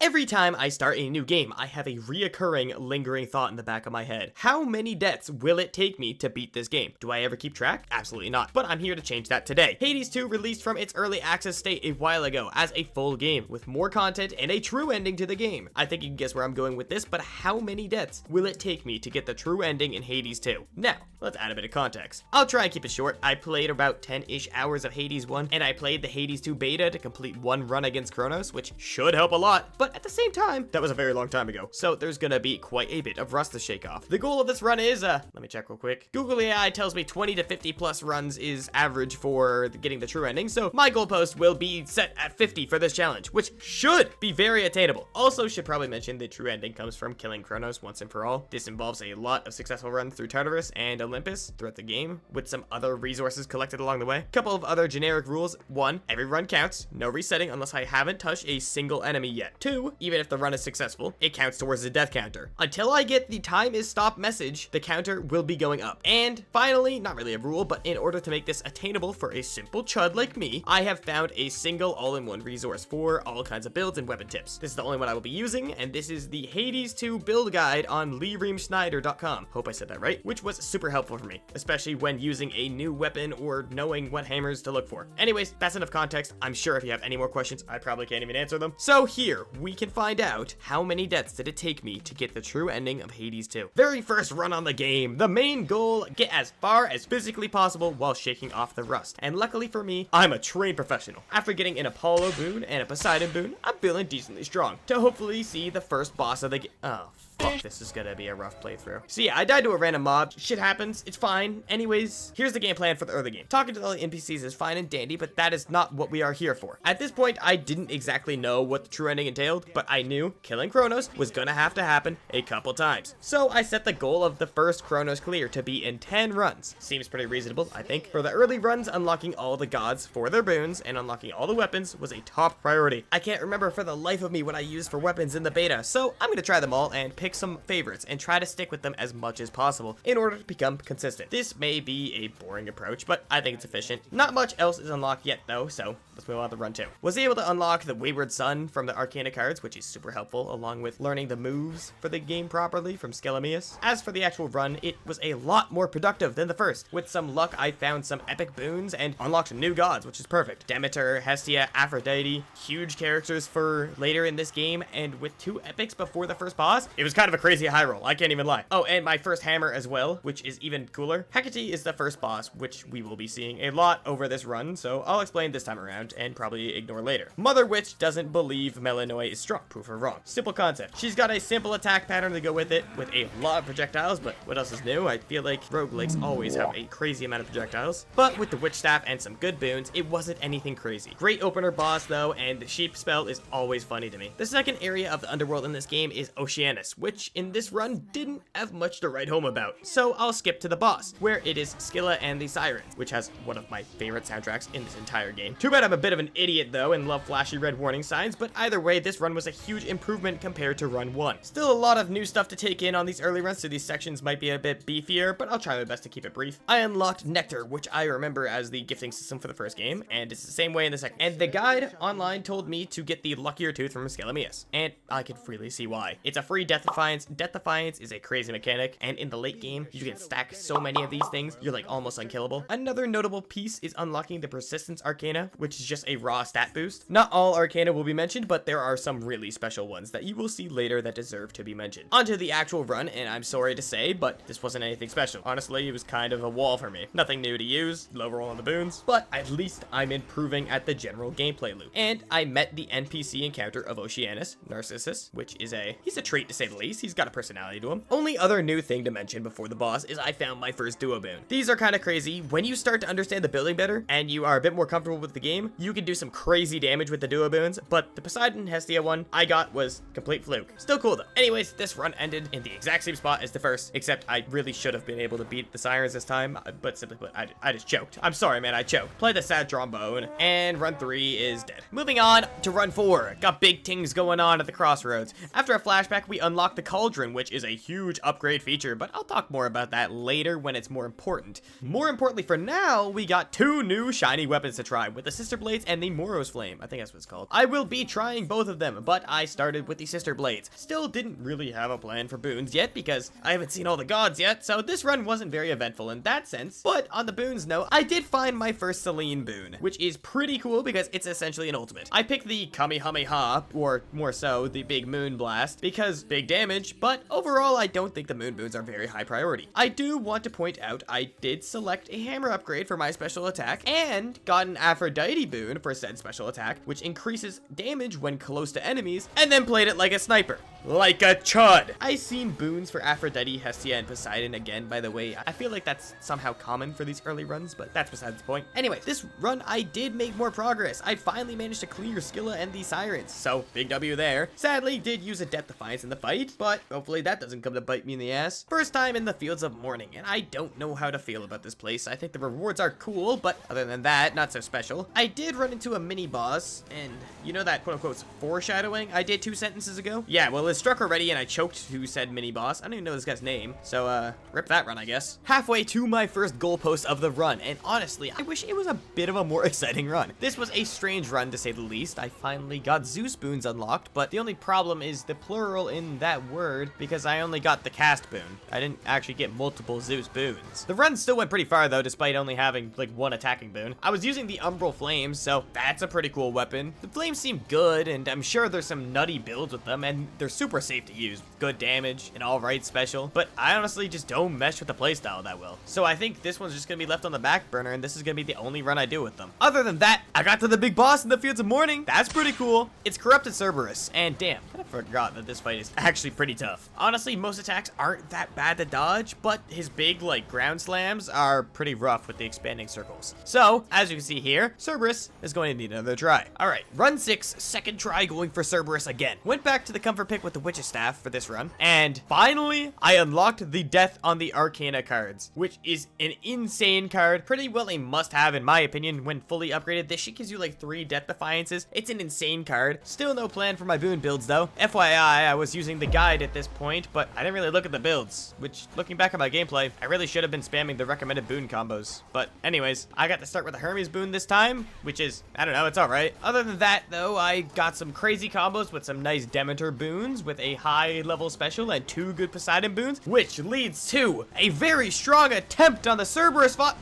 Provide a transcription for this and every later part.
Every time I start a new game, I have a reoccurring, lingering thought in the back of my head. How many deaths will it take me to beat this game? Do I ever keep track? Absolutely not. But I'm here to change that today. Hades 2 released from its early access state a while ago as a full game, with more content and a true ending to the game. I think you can guess where I'm going with this, but how many deaths will it take me to get the true ending in Hades 2? Now, let's add a bit of context. I'll try and keep it short. I played about 10-ish hours of Hades 1, and I played the Hades 2 beta to complete one run against Kronos, which should help a lot, but at the same time, that was a very long time ago, so there's gonna be quite a bit of rust to shake off. The goal of this run is, let me check real quick. Google AI tells me 20 to 50 plus runs is average for getting the true ending, so my goalpost will be set at 50 for this challenge, which should be very attainable. Also, should probably mention the true ending comes from killing Kronos once and for all. This involves a lot of successful runs through Tartarus and Olympus throughout the game, with some other resources collected along the way. Couple of other generic rules. 1, every run counts. No resetting unless I haven't touched a single enemy yet. 2, even if the run is successful, it counts towards the death counter. Until I get the time is stopped message, the counter will be going up. And finally, not really a rule, but in order to make this attainable for a simple chud like me, I have found a single all-in-one resource for all kinds of builds and weapon tips. This is the only one I will be using, and this is the Hades 2 build guide on LeeReemSchneider.com. Hope I said that right, which was super helpful for me, especially when using a new weapon or knowing what hammers to look for. Anyways, that's enough context. I'm sure if you have any more questions, I probably can't even answer them. So here, we can find out how many deaths did it take me to get the true ending of Hades 2. Very first run on the game. The main goal, get as far as physically possible while shaking off the rust. And luckily for me, I'm a trained professional. After getting an Apollo boon and a Poseidon boon, I'm feeling decently strong to hopefully see the first boss of the game. Oh, fuck, this is gonna be a rough playthrough. So yeah, I died to a random mob. Shit happens. It's fine. Anyways, here's the game plan for the early game. Talking to all the NPCs is fine and dandy, but that is not what we are here for. At this point, I didn't exactly know what the true ending entailed, but I knew killing Kronos was gonna have to happen a couple times. So I set the goal of the first Kronos clear to be in 10 runs. Seems pretty reasonable, I think. For the early runs, unlocking all the gods for their boons and unlocking all the weapons was a top priority. I can't remember for the life of me what I used for weapons in the beta, so I'm gonna try them all and pick some favorites and try to stick with them as much as possible in order to become consistent. This may be a boring approach, but I think it's efficient. Not much else is unlocked yet though, so let's move on to run 2. Was able to unlock the Wayward Sun from the Arcana cards, which is super helpful, along with learning the moves for the game properly from Skelemius. As for the actual run, it was a lot more productive than the first. With some luck, I found some epic boons and unlocked new gods, which is perfect. Demeter, Hestia, Aphrodite, huge characters for later in this game, and with 2 epics before the first boss, it was kind of a crazy high roll, I can't even lie. Oh, and my first hammer as well, which is even cooler. Hecate is the first boss, which we will be seeing a lot over this run, so I'll explain this time around and probably ignore later. Mother Witch doesn't believe Melanoi is strong. Prove her wrong. Simple concept. She's got a simple attack pattern to go with it, with a lot of projectiles, but what else is new? I feel like roguelikes always have a crazy amount of projectiles. But with the Witch Staff and some good boons, it wasn't anything crazy. Great opener boss though, and the sheep spell is always funny to me. The second area of the underworld in this game is Oceanus, which in this run didn't have much to write home about. So I'll skip to the boss, where it is Scylla and the Sirens, which has one of my favorite soundtracks in this entire game. Too bad I'm a bit of an idiot though and love flashy red warning signs, but either way, this run was a huge improvement compared to run 1. Still a lot of new stuff to take in on these early runs, so these sections might be a bit beefier, but I'll try my best to keep it brief. I unlocked Nectar, which I remember as the gifting system for the first game, and it's the same way in the second. And the guide online told me to get the luckier tooth from Skelemius, and I can freely see why. It's a free Death Defiance. Death Defiance is a crazy mechanic, and in the late game, you can stack so many of these things, you're like almost unkillable. Another notable piece is unlocking the Persistence Arcana, which is just a raw stat boost. Not all Arcana will be mentioned, but there are some really special ones that you will see later that deserve to be mentioned. Onto the actual run, and I'm sorry to say, but this wasn't anything special. Honestly, it was kind of a wall for me. Nothing new to use, low roll on the boons, but at least I'm improving at the general gameplay loop. And I met the NPC encounter of Oceanus, Narcissus, which is he's a trait to say the least. He's got a personality to him. Only other new thing to mention before the boss is I found my first duo boon. These are kind of crazy. When you start to understand the building better and you are a bit more comfortable with the game, you can do some crazy damage with the duo boons, but the Poseidon Hestia one I got was complete fluke. Still cool though. Anyways, this run ended in the exact same spot as the first, except I really should have been able to beat the Sirens this time, but simply put, I just choked. I'm sorry, man, I choked. Play the sad trombone, and run 3 is dead. Moving on to run 4. Got big things going on at the crossroads. After a flashback, we unlocked the Cauldron, which is a huge upgrade feature, but I'll talk more about that later when it's more important. More importantly for now, we got 2 new shiny weapons to try with the Sister Blades and the Moros Flame. I think that's what it's called. I will be trying both of them, but I started with the Sister Blades. Still didn't really have a plan for boons yet because I haven't seen all the gods yet, so this run wasn't very eventful in that sense. But on the boons note, I did find my first Selene boon, which is pretty cool because it's essentially an ultimate. I picked the Kamehameha, or more so, the Big Moon Blast, because big damage, but overall I don't think the moon boons are very high priority. I do want to point out I did select a hammer upgrade for my special attack and got an Aphrodite boon for said special attack, which increases damage when close to enemies, and then played it like a sniper. Like a chud! I've seen boons for Aphrodite, Hestia, and Poseidon again, by the way. I feel like that's somehow common for these early runs, but that's besides the point. Anyways, this run I did make more progress. I finally managed to clear Scylla and the Sirens, so big W there. Sadly, did use a Death Defiance in the fight, but hopefully that doesn't come to bite me in the ass. First time in the Fields of Morning, and I don't know how to feel about this place. I think the rewards are cool, but other than that, not so special. I did run into a mini boss, and you know that quote-unquote foreshadowing I did 2 sentences ago? Yeah, well, it struck already, and I choked who said mini boss. I don't even know this guy's name, so rip that run, I guess. Halfway to my first goalpost of the run, and honestly, I wish it was a bit of a more exciting run. This was a strange run, to say the least. I finally got Zeus boons unlocked, but the only problem is the plural in that word, because I only got the cast boon. I didn't actually get multiple Zeus boons. The run still went pretty far, though, despite only having, like, 1 attacking boon. I was using the Umbral Flames, so that's a pretty cool weapon. The flames seem good, and I'm sure there's some nutty builds with them, and they're super safe to use. Good damage, and alright special, but I honestly just don't mesh with the playstyle that well. So I think this one's just gonna be left on the back burner, and this is gonna be the only run I do with them. Other than that, I got to the big boss in the Fields of Morning. That's pretty cool. It's Corrupted Cerberus, and damn, I forgot that this fight is actually pretty tough. Honestly, most attacks aren't that bad to dodge, but his big, like, ground slams are pretty rough with the expanding circles. So, as you can see here, Cerberus is going to need another try. Alright, run 6, second try going for Cerberus again. Went back to the comfort pick with the Witch's Staff for this run, and finally, I unlocked the Death on the Arcana cards, which is an insane card. Pretty well a must-have in my opinion when fully upgraded. This shit gives you like 3 Death Defiances. It's an insane card. Still no plan for my boon builds though. FYI, I was using the guide at this point, but I didn't really look at the builds, which looking back at my gameplay, I really should have been spamming the recommended boon combos. But anyways, I got to start with a Hermes boon this time, which is, I don't know, it's alright. Other than that though, I got some crazy combos with some nice Demeter boons with a high level special and 2 good Poseidon boons, which leads to a very strong attempt on the Cerberus Fuck!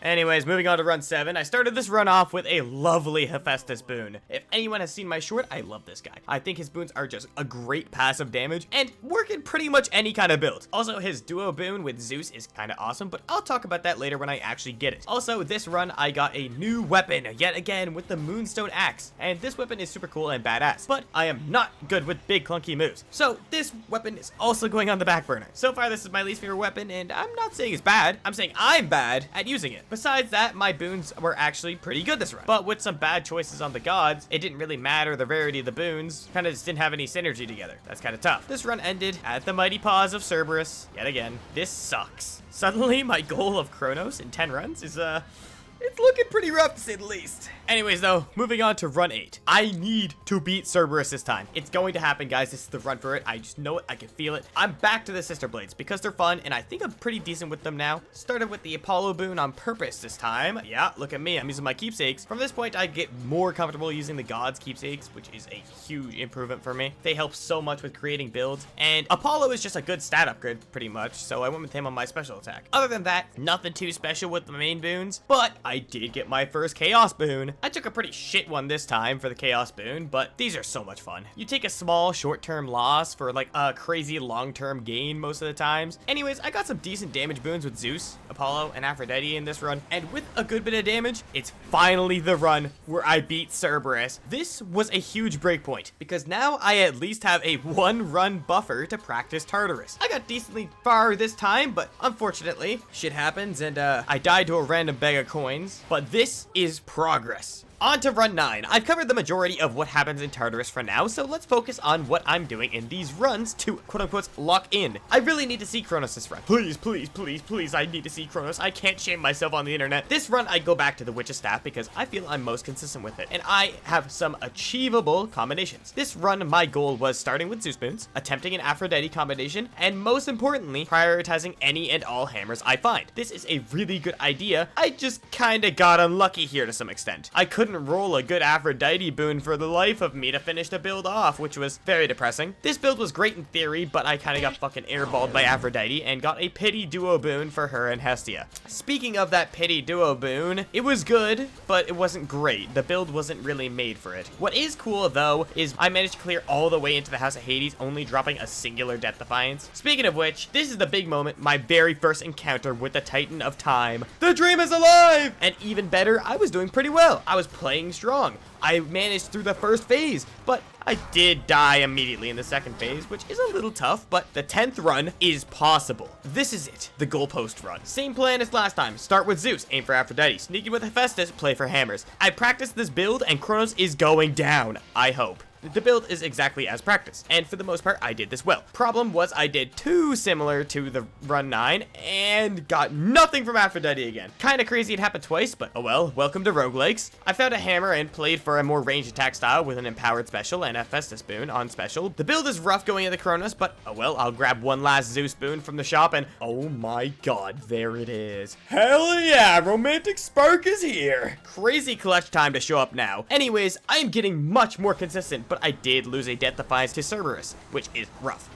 Anyways, moving on to run 7, I started this run off with a lovely Hephaestus boon. If anyone has seen my short, I love this guy. I think his boons are just a great passive damage and work in pretty much any kind of build. Also, his duo boon with Zeus is kind of awesome, but I'll talk about that later when I actually get it. Also, this run, I got a new weapon, yet again, with the Moonstone Axe, and this weapon is super cool and badass, but I am not good with big clunky moves. So, this weapon is also going on the back burner. So far, this is my least favorite weapon, and I'm not saying it's bad. I'm saying I'm bad at using it. Besides that, my boons were actually pretty good this run. But with some bad choices on the gods, it didn't really matter the rarity of the boons. Kind of just didn't have any synergy together. That's kind of tough. This run ended at the mighty paws of Cerberus. Yet again, this sucks. Suddenly, my goal of Chronos in 10 runs is, it's looking pretty rough to say the least. Anyways though, moving on to run 8. I need to beat Cerberus this time. It's going to happen, guys. This is the run for it. I just know it. I can feel it. I'm back to the Sister Blades because they're fun and I think I'm pretty decent with them now. Started with the Apollo boon on purpose this time. Yeah, look at me. I'm using my keepsakes. From this point, I get more comfortable using the gods keepsakes, which is a huge improvement for me. They help so much with creating builds, and Apollo is just a good stat upgrade pretty much, so I went with him on my special attack. Other than that, nothing too special with the main boons, but I did get my first Chaos boon. I took a pretty shit one this time for the Chaos boon, but these are so much fun. You take a small short-term loss for like a crazy long-term gain most of the times. Anyways, I got some decent damage boons with Zeus, Apollo, and Aphrodite in this run, and with a good bit of damage, it's finally the run where I beat Cerberus. This was a huge breakpoint because now I at least have a 1-run buffer to practice Tartarus. I got decently far this time, but unfortunately, shit happens and I died to a random bag of coins, but this is progress. On to run 9. I've covered the majority of what happens in Tartarus for now, so let's focus on what I'm doing in these runs to quote-unquote lock in. I really need to see Kronos this run. Please, please, please, please, I need to see Kronos. I can't shame myself on the internet. This run, I go back to the Witch's Staff because I feel I'm most consistent with it, and I have some achievable combinations. This run, my goal was starting with Zeus Boons, attempting an Aphrodite combination, and most importantly, prioritizing any and all hammers I find. This is a really good idea. I just kinda got unlucky here to some extent. I couldn't roll a good Aphrodite boon for the life of me to finish the build off, which was very depressing. This build was great in theory, but I kinda got fucking airballed by Aphrodite and got a pity duo boon for her and Hestia. Speaking of that pity duo boon, it was good, but it wasn't great. The build wasn't really made for it. What is cool though is I managed to clear all the way into the House of Hades, only dropping a singular Death Defiance. Speaking of which, this is the big moment, my very first encounter with the Titan of Time. The dream is alive! And even better, I was doing pretty well. I was playing strong. I managed through the first phase, but I did die immediately in the second phase, which is a little tough, but the 10th run is possible. This is it, the goalpost run. Same plan as last time. Start with Zeus, aim for Aphrodite. Sneak in with Hephaestus, play for hammers. I practiced this build, and Kronos is going down, I hope. The build is exactly as practiced, and for the most part, I did this well. Problem was I did too similar to the run 9, and got nothing from Aphrodite again. Kinda crazy it happened twice, but oh well, welcome to Roguelikes. I found a hammer and played for a more ranged attack style with an empowered special and a Festus boon on special. The build is rough going into Kronos, but oh well, I'll grab one last Zeus boon from the shop, and oh my god, there it is. Hell yeah, romantic spark is here. Crazy clutch time to show up now. Anyways, I am getting much more consistent, but I did lose a Death Defiance to Cerberus, which is rough.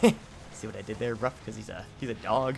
See what I did there? Rough because he's a dog.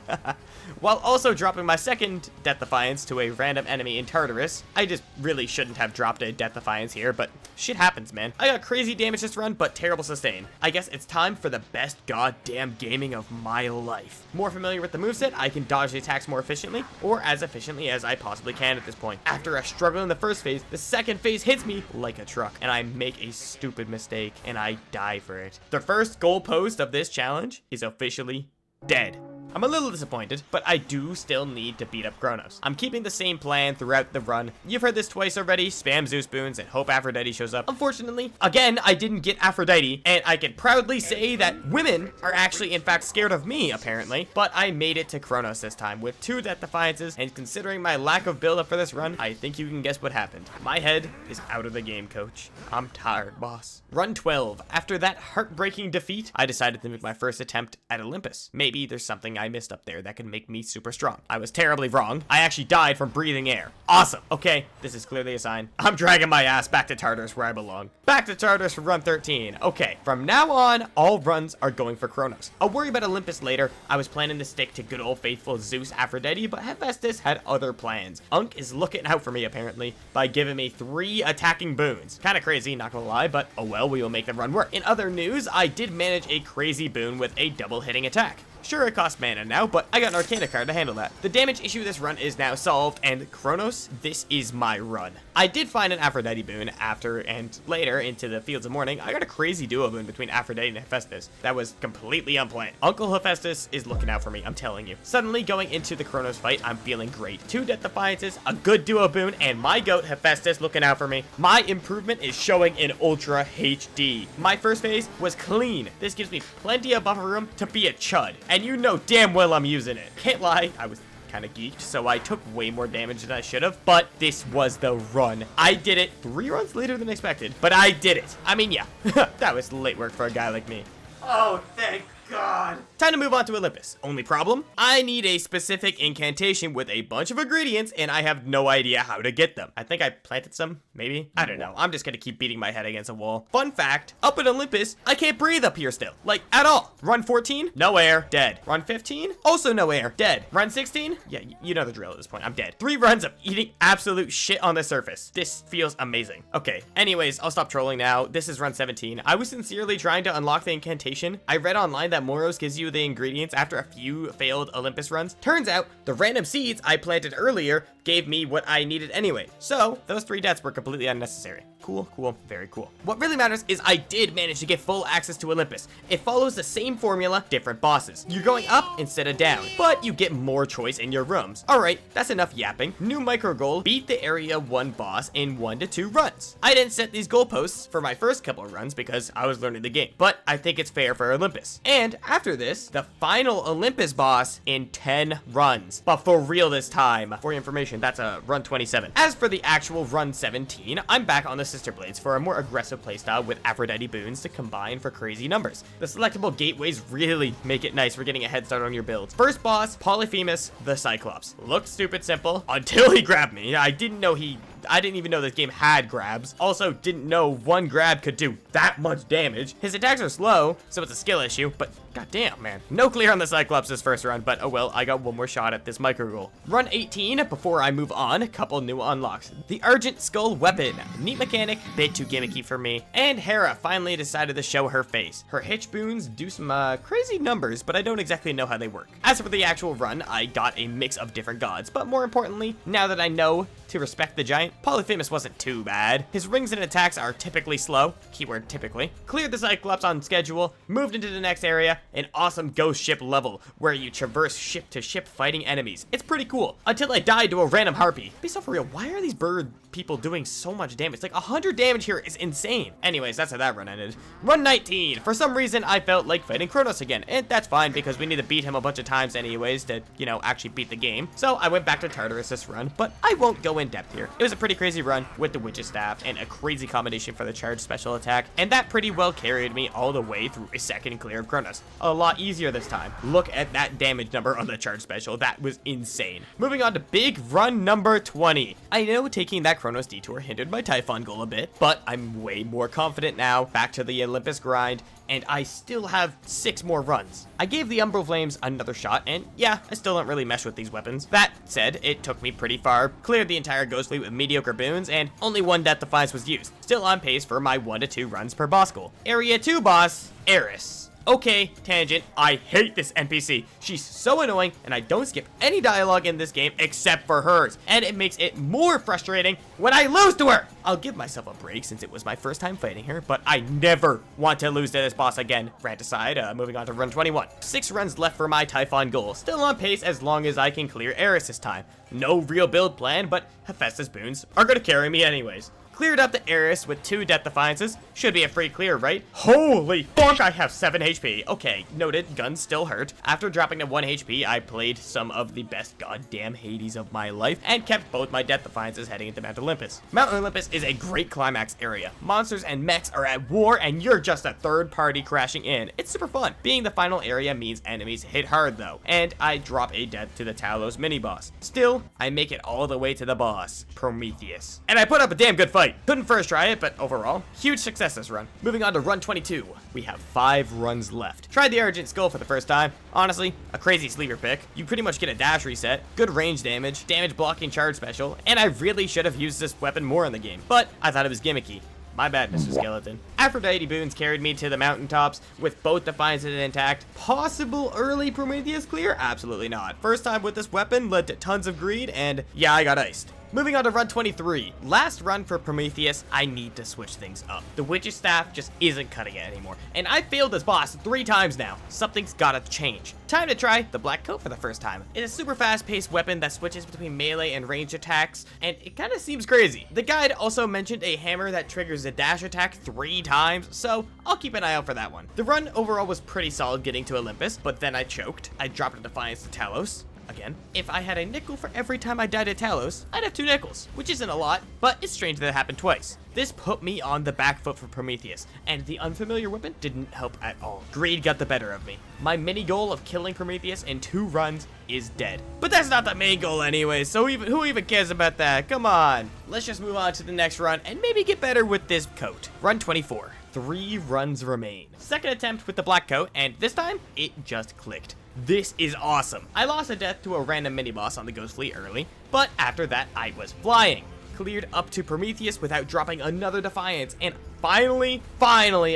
While also dropping my second Death Defiance to a random enemy in Tartarus. I just really shouldn't have dropped a Death Defiance here, but shit happens, man. I got crazy damage this run, but terrible sustain. I guess it's time for the best goddamn gaming of my life. More familiar with the moveset, I can dodge the attacks more efficiently, or as efficiently as I possibly can at this point. After a struggle in the first phase, the second phase hits me like a truck, and I make a stupid mistake, and I die for it. The first goalpost of this challenge is officially dead. I'm a little disappointed, but I do still need to beat up Kronos. I'm keeping the same plan throughout the run. You've heard this twice already, spam Zeus boons and hope Aphrodite shows up. Unfortunately, again, I didn't get Aphrodite, and I can proudly say that women are actually in fact scared of me, apparently, but I made it to Kronos this time with 2 Death Defiances, and considering my lack of build-up for this run, I think you can guess what happened. My head is out of the game, coach. I'm tired, boss. Run 12. After that heartbreaking defeat, I decided to make my first attempt at Olympus. Maybe there's something I missed up there that can make me super strong. I was terribly wrong. I actually died from breathing air. Awesome. Okay, this is clearly a sign. I'm dragging my ass back to Tartarus where I belong. Back to Tartarus for run 13. Okay, from now on, all runs are going for Kronos. I'll worry about Olympus later. I was planning to stick to good old faithful Zeus Aphrodite, but Hephaestus had other plans. Unk is looking out for me apparently by giving me 3 attacking boons. Kinda crazy, not gonna lie, but oh well, we will make the run work. In other news, I did manage a crazy boon with a double hitting attack. Sure, it costs mana now, but I got an Arcana card to handle that. The damage issue this run is now solved, and Kronos, this is my run. I did find an Aphrodite boon after and later into the Fields of Morning. I got a crazy duo boon between Aphrodite and Hephaestus. That was completely unplanned. Uncle Hephaestus is looking out for me, I'm telling you. Suddenly, going into the Kronos fight, I'm feeling great. 2 Death Defiances, a good duo boon, and my goat Hephaestus looking out for me. My improvement is showing in Ultra HD. My first phase was clean. This gives me plenty of buffer room to be a chud. And you know damn well I'm using it. Can't lie, I was kind of geeked, so I took way more damage than I should have, but this was the run. I did it 3 runs later than expected, but I did it. I mean, yeah, that was late work for a guy like me. Oh, thank God. Time to move on to Olympus. Only problem? I need a specific incantation with a bunch of ingredients, and I have no idea how to get them. I think I planted some, maybe? I don't know. I'm just gonna keep beating my head against a wall. Fun fact, up in Olympus, I can't breathe up here still. Like, at all. Run 14, no air, dead. Run 15, also no air, dead. Run 16, yeah, you know the drill at this point, I'm dead. 3 runs of eating absolute shit on the surface. This feels amazing. Okay, anyways, I'll stop trolling now. This is run 17. I was sincerely trying to unlock the incantation. I read online that Moros gives you the ingredients after a few failed Olympus runs. Turns out the random seeds I planted earlier gave me what I needed anyway. So those 3 deaths were completely unnecessary. Cool, very cool. What really matters is I did manage to get full access to Olympus. It follows the same formula, different bosses. You're going up instead of down, but you get more choice in your rooms. Alright, that's enough yapping. New micro goal, beat the area 1 boss in 1 to 2 runs. I didn't set these goalposts for my first couple of runs because I was learning the game, but I think it's fair for Olympus. And after this, the final Olympus boss in 10 runs. But for real this time. For your information, that's a run 27. As for the actual run 17, I'm back on the Sister Blades for a more aggressive playstyle with Aphrodite boons to combine for crazy numbers. The selectable gateways really make it nice for getting a head start on your builds. First boss, Polyphemus the Cyclops. Looked stupid simple until he grabbed me. I didn't even know this game had grabs. Also, didn't know one grab could do that much damage. His attacks are slow, so it's a skill issue, but goddamn, man. No clear on the Cyclops this first run, but oh well, I got one more shot at this micro goal. Run 18, before I move on, a couple new unlocks. The Argent Skull Weapon, neat mechanic, bit too gimmicky for me. And Hera finally decided to show her face. Her hitch boons do some crazy numbers, but I don't exactly know how they work. As for the actual run, I got a mix of different gods, but more importantly, now that I know to respect the giant, Polyphemus wasn't too bad. His rings and attacks are typically slow, keyword typically. Cleared the Cyclops on schedule, moved into the next area, an awesome ghost ship level where you traverse ship to ship fighting enemies. It's pretty cool, until I died to a random harpy. Be so for real, why are these bird people doing so much damage? Like 100 damage here is insane. Anyways, that's how that run ended. Run 19, for some reason I felt like fighting Kronos again, and that's fine because we need to beat him a bunch of times anyways to, actually beat the game. So I went back to Tartarus this run, but I won't go in depth here. It was a pretty crazy run with the Witch's Staff and a crazy combination for the charge special attack, and that pretty well carried me all the way through a second clear of Kronos. A lot easier this time. Look at that damage number on the charge special. That was insane. Moving on to big run number 20. I know taking that Kronos detour hindered my Typhon goal a bit, but I'm way more confident now. Back to the Olympus grind, and I still have 6 more runs. I gave the Umbral Flames another shot, and yeah, I still don't really mesh with these weapons. That said, it took me pretty far, cleared the entire Ghost Fleet with mediocre boons, and only 1 Death Defiance was used. Still on pace for my 1 to 2 runs per boss goal. Area 2 boss, Eris. Okay, tangent, I hate this NPC. She's so annoying, and I don't skip any dialogue in this game except for hers, and it makes it more frustrating when I lose to her. I'll give myself a break since it was my first time fighting her, but I never want to lose to this boss again. Rant aside, moving on to run 21. 6 runs left for my Typhon goal. Still on pace as long as I can clear Eris this time. No real build plan, but Hephaestus boons are gonna carry me anyways. Cleared up the Eris with 2 Death Defiances. Should be a free clear, right? Holy fuck, I have 7 HP. Okay, noted, guns still hurt. After dropping to 1 HP, I played some of the best goddamn Hades of my life and kept both my Death Defiances heading into Mount Olympus. Mount Olympus is a great climax area. Monsters and mechs are at war and you're just a third party crashing in. It's super fun. Being the final area means enemies hit hard though, and I drop a death to the Talos mini-boss. Still, I make it all the way to the boss, Prometheus. And I put up a damn good fight. Couldn't first try it, but overall, huge success this run. Moving on to run 22. We have 5 runs left. Tried the Argent Skull for the first time. Honestly, a crazy sleeper pick. You pretty much get a dash reset, good range damage blocking charge special, and I really should have used this weapon more in the game, but I thought it was gimmicky. My bad, Mr. Skeleton. Aphrodite boons carried me to the mountaintops with both Defiances intact. Possible early Prometheus clear? Absolutely not. First time with this weapon led to tons of greed, and yeah, I got iced. Moving on to run 23. Last run for Prometheus, I need to switch things up. The Witch's Staff just isn't cutting it anymore, and I failed this boss 3 times now. Something's gotta change. Time to try the Black Coat for the first time. It's a super fast-paced weapon that switches between melee and ranged attacks, and it kinda seems crazy. The guide also mentioned a hammer that triggers a dash attack 3 times, so I'll keep an eye out for that one. The run overall was pretty solid getting to Olympus, but then I choked. I dropped a Defiance to Talos. Again, if I had a nickel for every time I died at Talos, I'd have 2 nickels, which isn't a lot, but it's strange that it happened twice. This put me on the back foot for Prometheus, and the unfamiliar weapon didn't help at all. Greed got the better of me. My mini goal of killing Prometheus in 2 runs is dead. But that's not the main goal anyway, so who even cares about that? Come on. Let's just move on to the next run and maybe get better with this coat. Run 24. 3 runs remain. Second attempt with the Black Coat, and this time, it just clicked. This is awesome. I lost a death to a random mini-boss on the Ghost Fleet early, but after that, I was flying. Cleared up to Prometheus without dropping another Defiance, and finally,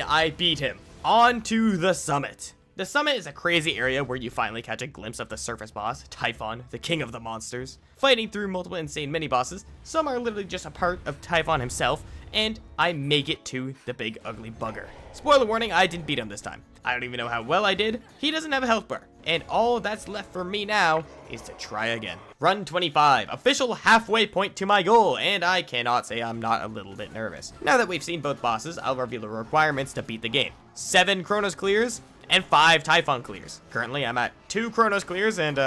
I beat him. On to the summit. The summit is a crazy area where you finally catch a glimpse of the surface boss, Typhon, the king of the monsters. Fighting through multiple insane mini-bosses, some are literally just a part of Typhon himself, and I make it to the big ugly bugger. Spoiler warning, I didn't beat him this time. I don't even know how well I did. He doesn't have a health bar. And all that's left for me now is to try again. Run 25, official halfway point to my goal, and I cannot say I'm not a little bit nervous. Now that we've seen both bosses, I'll reveal the requirements to beat the game. 7 Chronos clears and 5 Typhon clears. Currently, I'm at 2 Chronos clears and,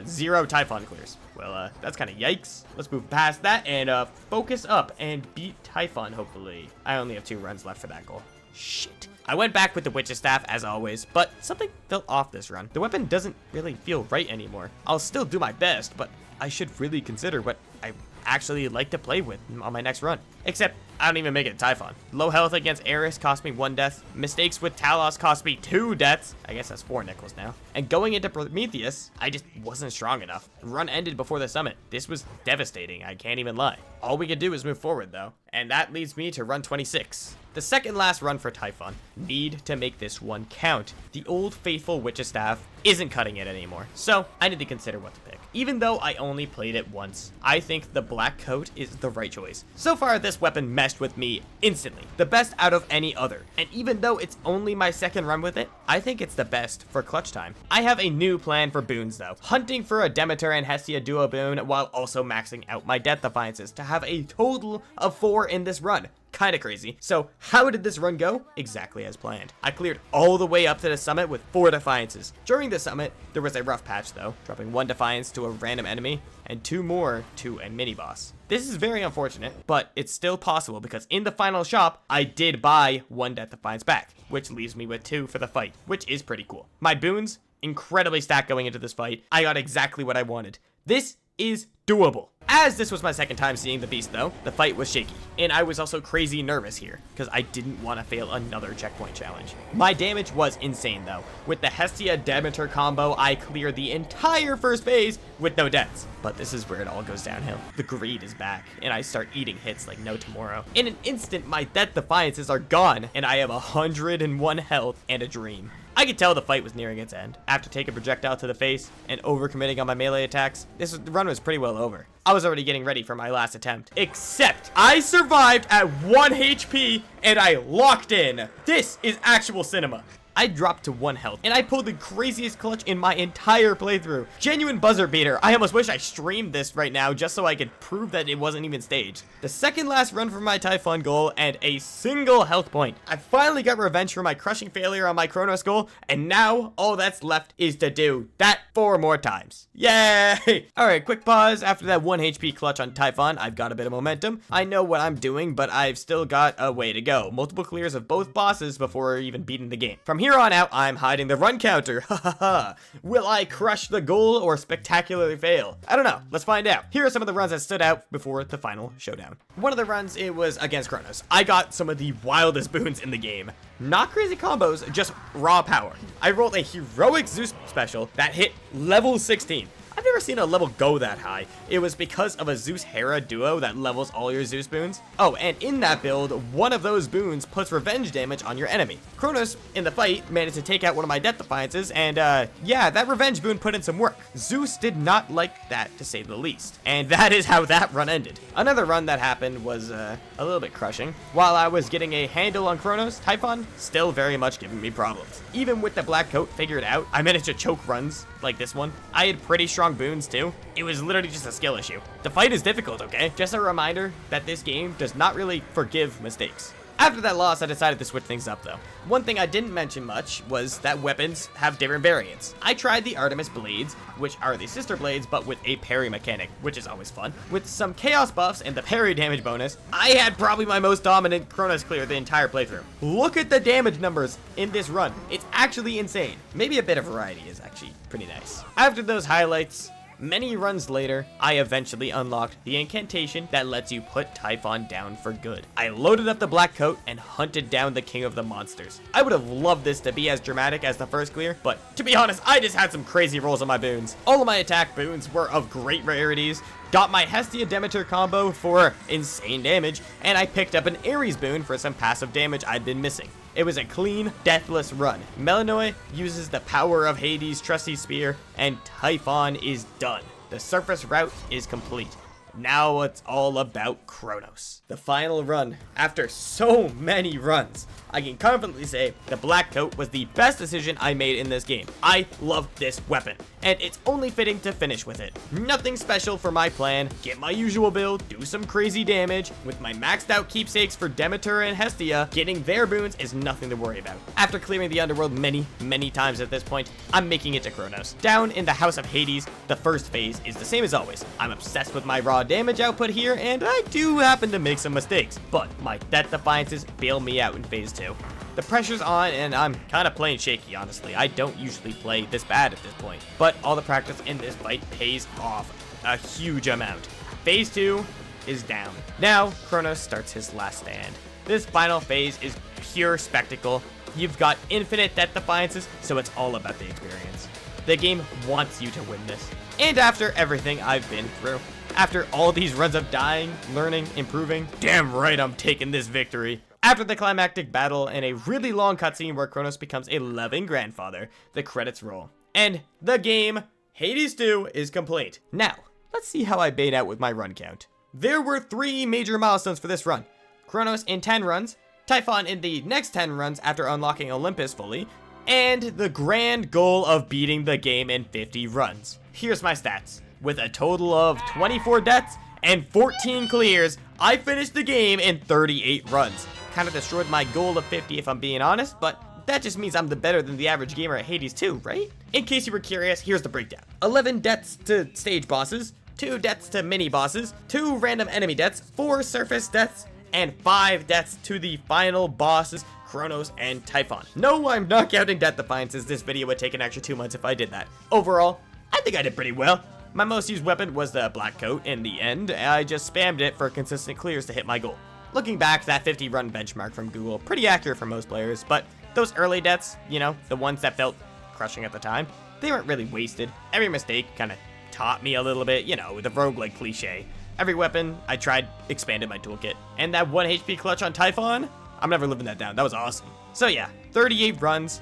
0 Typhon clears. Well, that's kind of yikes. Let's move past that and, focus up and beat Typhon, hopefully. I only have 2 runs left for that goal. Shit. I went back with the Witch's Staff as always, but something felt off this run. The weapon doesn't really feel right anymore. I'll still do my best, but I should really consider what I actually like to play with on my next run. Except, I don't even make it Typhon. Low health against Eris cost me 1 death. Mistakes with Talos cost me 2 deaths. I guess that's 4 nickels now. And going into Prometheus, I just wasn't strong enough. Run ended before the summit. This was devastating, I can't even lie. All we can do is move forward though. And that leads me to run 26. The second last run for Typhon. Need to make this one count. The old faithful Witch's Staff isn't cutting it anymore, so I need to consider what to pick. Even though I only played it once, I think the black coat is the right choice. So far, this weapon meshed with me instantly, the best out of any other. And even though it's only my second run with it, I think it's the best for clutch time. I have a new plan for boons though, hunting for a Demeter and Hestia duo boon while also maxing out my Death Defiances to have a total of 4 in this run. Kinda crazy. So how did this run go? Exactly as planned. I cleared all the way up to the summit with 4 Defiances. During the summit, there was a rough patch though, dropping 1 Defiance to a random enemy and 2 more to a mini boss. This is very unfortunate, but it's still possible because in the final shop, I did buy 1 Death Defiance back, which leaves me with 2 for the fight, which is pretty cool. My boons, incredibly stacked going into this fight. I got exactly what I wanted. This is doable. As this was my second time seeing the beast though, the fight was shaky, and I was also crazy nervous here, because I didn't want to fail another checkpoint challenge. My damage was insane though. With the Hestia Demeter combo, I cleared the entire first phase with no deaths. But this is where it all goes downhill. The greed is back, and I start eating hits like no tomorrow. In an instant, my Death Defiances are gone, and I have 101 health and a dream. I could tell the fight was nearing its end. After taking a projectile to the face and overcommitting on my melee attacks, the run was pretty well over. I was already getting ready for my last attempt. Except, I survived at 1 HP and I locked in. This is actual cinema. I dropped to 1 health, and I pulled the craziest clutch in my entire playthrough. Genuine buzzer beater. I almost wish I streamed this right now just so I could prove that it wasn't even staged. The second last run for my Typhon goal, and a single health point. I finally got revenge for my crushing failure on my Chronos goal, and now all that's left is to do that 4 more times. Yay! Alright, quick pause. After that 1 HP clutch on Typhon, I've got a bit of momentum. I know what I'm doing, but I've still got a way to go. Multiple clears of both bosses before even beating the game. From here on out, I'm hiding the run counter. Ha ha ha. Will I crush the goal or spectacularly fail? I don't know. Let's find out. Here are some of the runs that stood out before the final showdown. One of the runs, it was against Chronos. I got some of the wildest boons in the game. Not crazy combos, just raw power. I rolled a heroic Zeus special that hit level 16. I've never seen a level go that high. It was because of a Zeus-Hera duo that levels all your Zeus boons. Oh, and in that build, one of those boons puts revenge damage on your enemy. Chronos, in the fight, managed to take out one of my Death Defiances, and yeah, that revenge boon put in some work. Zeus did not like that, to say the least. And that is how that run ended. Another run that happened was a little bit crushing. While I was getting a handle on Chronos, Typhon still very much giving me problems. Even with the black coat figured out, I managed to choke runs like this one. I had pretty strong boons too. It was literally just a skill issue. The fight is difficult, okay? Just a reminder that this game does not really forgive mistakes. After that loss, I decided to switch things up though. One thing I didn't mention much was that weapons have different variants. I tried the Artemis blades, which are the sister blades but with a parry mechanic, which is always fun. With some chaos buffs and the parry damage bonus, I had probably my most dominant Chronos clear the entire playthrough. Look at the damage numbers in this run. It's actually insane. Maybe a bit of variety is actually pretty nice. After those highlights, many runs later, I eventually unlocked the incantation that lets you put Typhon down for good. I loaded up the black coat and hunted down the king of the monsters. I would have loved this to be as dramatic as the first clear, but to be honest, I just had some crazy rolls on my boons. All of my attack boons were of great rarities, got my Hestia Demeter combo for insane damage, and I picked up an Ares boon for some passive damage I'd been missing. It was a clean, deathless run. Melanoi uses the power of Hades' trusty spear, and Typhon is done. The surface route is complete. Now it's all about Kronos. The final run. After so many runs, I can confidently say the black coat was the best decision I made in this game. I love this weapon, and it's only fitting to finish with it. Nothing special for my plan. Get my usual build, do some crazy damage. With my maxed out keepsakes for Demeter and Hestia, getting their boons is nothing to worry about. After clearing the underworld many times at this point, I'm making it to Kronos. Down in the House of Hades, the first phase is the same as always. I'm obsessed with my raw damage output here, and I do happen to make some mistakes, but my Death Defiances bail me out in phase 2. The pressure's on, and I'm kind of playing shaky, honestly. I don't usually play this bad at this point, but all the practice in this fight pays off a huge amount. Phase 2 is down. Now, Kronos starts his last stand. This final phase is pure spectacle. You've got infinite Death Defiances, so it's all about the experience. The game wants you to win this. And after everything I've been through, after all these runs of dying, learning, improving, damn right I'm taking this victory. After the climactic battle and a really long cutscene where Kronos becomes a loving grandfather, the credits roll. And the game, Hades 2, is complete. Now, let's see how I bait out with my run count. There were 3 major milestones for this run. Kronos in 10 runs, Typhon in the next 10 runs after unlocking Olympus fully, and the grand goal of beating the game in 50 runs. Here's my stats. With a total of 24 deaths and 14 clears, I finished the game in 38 runs. Kind of destroyed my goal of 50 if I'm being honest, but that just means I'm the better than the average gamer at Hades 2, right? In case you were curious, here's the breakdown. 11 deaths to stage bosses, 2 deaths to mini bosses, 2 random enemy deaths, 4 surface deaths, and 5 deaths to the final bosses, Kronos and Typhon. No, I'm not counting Death Defiances. This video would take an extra 2 months if I did that. Overall, I think I did pretty well. My most used weapon was the black coat in the end. I just spammed it for consistent clears to hit my goal. Looking back, that 50 run benchmark from Google, pretty accurate for most players, but those early deaths, you know, the ones that felt crushing at the time, they weren't really wasted. Every mistake kind of taught me a little bit, you know, the roguelike cliche. Every weapon I tried expanded my toolkit. And that 1 HP clutch on Typhon, I'm never living that down. That was awesome. So yeah, 38 runs.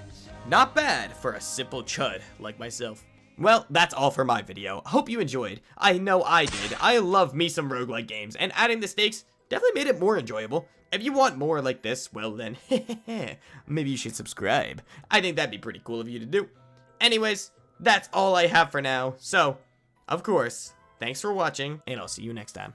Not bad for a simple chud like myself. Well, that's all for my video. Hope you enjoyed. I know I did. I love me some roguelike games, and adding the stakes definitely made it more enjoyable. If you want more like this, well then, maybe you should subscribe. I think that'd be pretty cool of you to do. Anyways, that's all I have for now. So, of course, thanks for watching, and I'll see you next time.